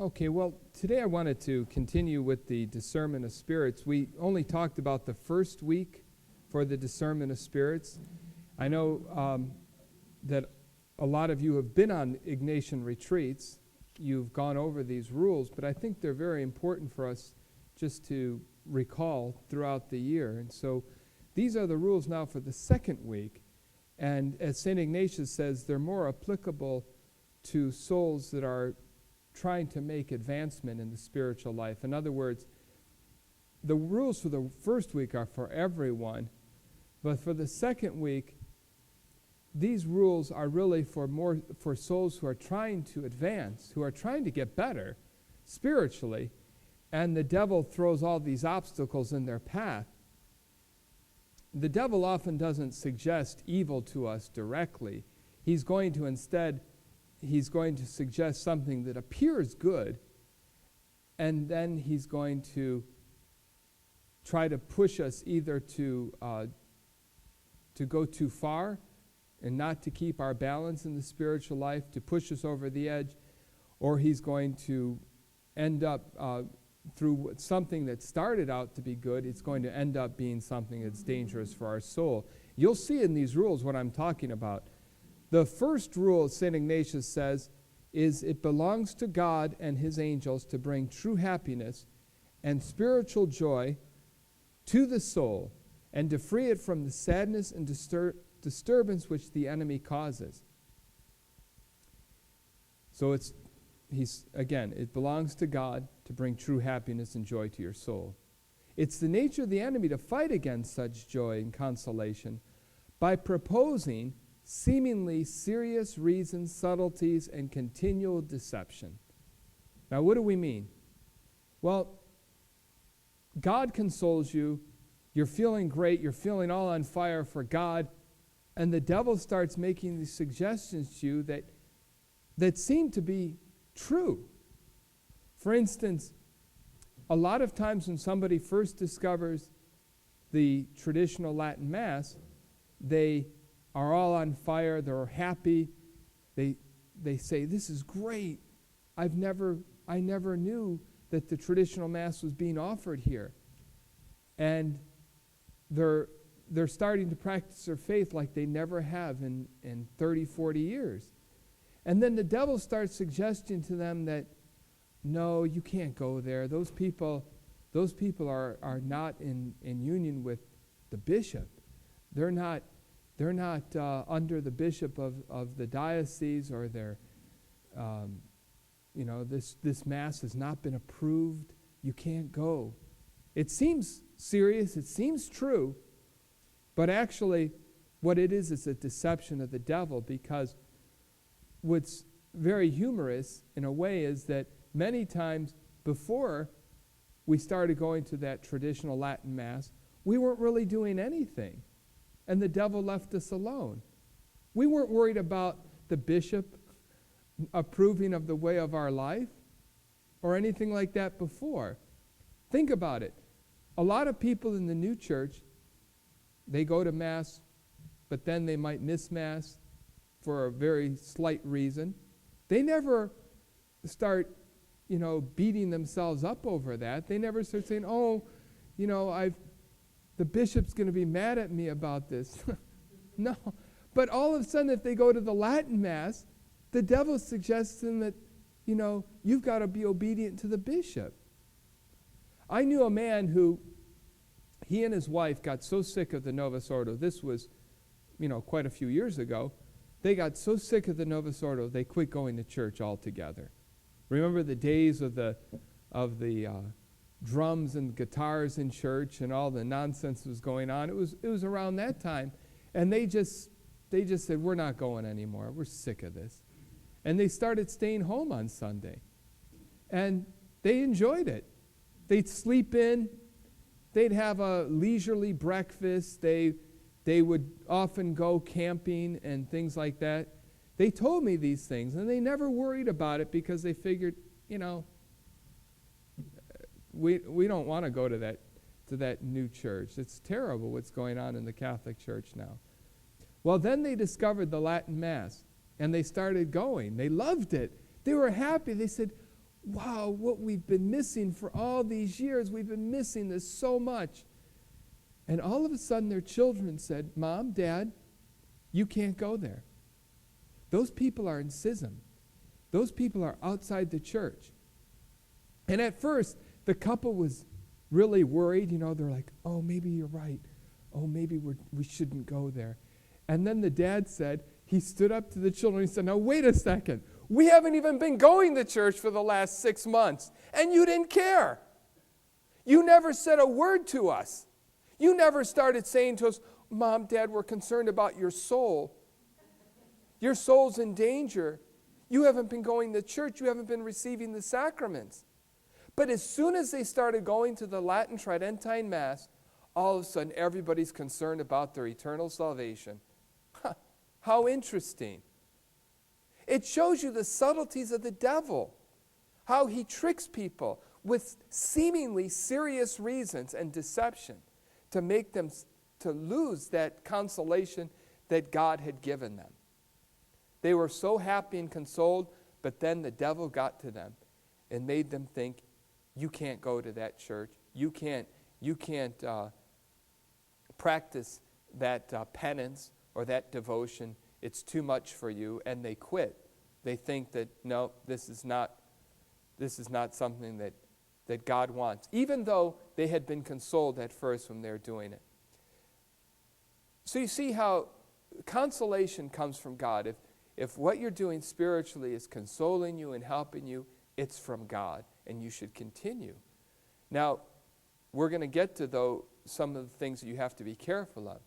Okay, well, today I wanted to continue with the discernment of spirits. We only talked about the first week for the discernment of spirits. I know that a lot of you have been on Ignatian retreats. You've gone over these rules, but I think they're very important for us just to recall throughout the year. And so these are the rules now for the second week. And as St. Ignatius says, they're more applicable to souls that are trying to make advancement in the spiritual life. In other words, the rules for the first week are for everyone, but for the second week, these rules are really for souls who are trying to advance, who are trying to get better spiritually, and the devil throws all these obstacles in their path. The devil often doesn't suggest evil to us directly. He's going to suggest something that appears good, and then he's going to try to push us either to go too far and not to keep our balance in the spiritual life, to push us over the edge, or he's going to end up through something that started out to be good, it's going to end up being something that's dangerous for our soul. You'll see in these rules what I'm talking about. The first rule, St. Ignatius says, is it belongs to God and his angels to bring true happiness and spiritual joy to the soul and to free it from the sadness and disturbance which the enemy causes. So it belongs to God to bring true happiness and joy to your soul. It's the nature of the enemy to fight against such joy and consolation by proposing seemingly serious reasons, subtleties, and continual deception. Now, what do we mean? Well, God consoles you. You're feeling great. You're feeling all on fire for God. And the devil starts making these suggestions to you that seem to be true. For instance, a lot of times when somebody first discovers the traditional Latin Mass, they are all on fire, they're happy, they say, this is great. I never knew that the traditional Mass was being offered here. And they're starting to practice their faith like they never have in 30, 40 years. And then the devil starts suggesting to them that, no, you can't go there. Those people are not in union with the bishop. They're not under the bishop of the diocese, or this Mass has not been approved. You can't go. It seems serious, it seems true, but actually what it is a deception of the devil, because what's very humorous in a way is that many times before we started going to that traditional Latin Mass, we weren't really doing anything. And the devil left us alone. We weren't worried about the bishop approving of the way of our life or anything like that before. Think about it. A lot of people in the new church, they go to Mass, but then they might miss Mass for a very slight reason. They never start, beating themselves up over that. They never start saying, the bishop's going to be mad at me about this. No. But all of a sudden, if they go to the Latin Mass, the devil suggests to them that, you've got to be obedient to the bishop. I knew a man who, he and his wife got so sick of the Novus Ordo. This was, quite a few years ago. They got so sick of the Novus Ordo, they quit going to church altogether. Remember the days of the drums and guitars in church and all the nonsense that was going on? It was around that time, and they just said, we're not going anymore. We're sick of this. And they started staying home on Sunday. And they enjoyed it. They'd sleep in. They'd have a leisurely breakfast. They would often go camping and things like that. They told me these things, and they never worried about it because they figured, we don't want to go to that new church. It's terrible what's going on in the Catholic Church now. Well, then they discovered the Latin Mass, and they started going. They loved it. They were happy. They said, wow, what we've been missing for all these years, we've been missing this so much. And all of a sudden their children said, Mom, Dad, you can't go there. Those people are in schism. Those people are outside the church. And at first, the couple was really worried. They're like, oh, maybe you're right. Oh, maybe we shouldn't go there. And then the dad said, he stood up to the children and he said, now wait a second. We haven't even been going to church for the last 6 months, and you didn't care. You never said a word to us. You never started saying to us, Mom, Dad, we're concerned about your soul. Your soul's in danger. You haven't been going to church. You haven't been receiving the sacraments. But as soon as they started going to the Latin Tridentine Mass, all of a sudden everybody's concerned about their eternal salvation. How interesting. It shows you the subtleties of the devil, how he tricks people with seemingly serious reasons and deception to make them to lose that consolation that God had given them. They were so happy and consoled, but then the devil got to them and made them think, you can't go to that church. You can't practice that penance or that devotion. It's too much for you, and they quit. They think that, no, this is not something that God wants, even though they had been consoled at first when they were doing it. So you see how consolation comes from God. If what you're doing spiritually is consoling you and helping you, it's from God, and you should continue. Now, we're going to get to, though, some of the things that you have to be careful of.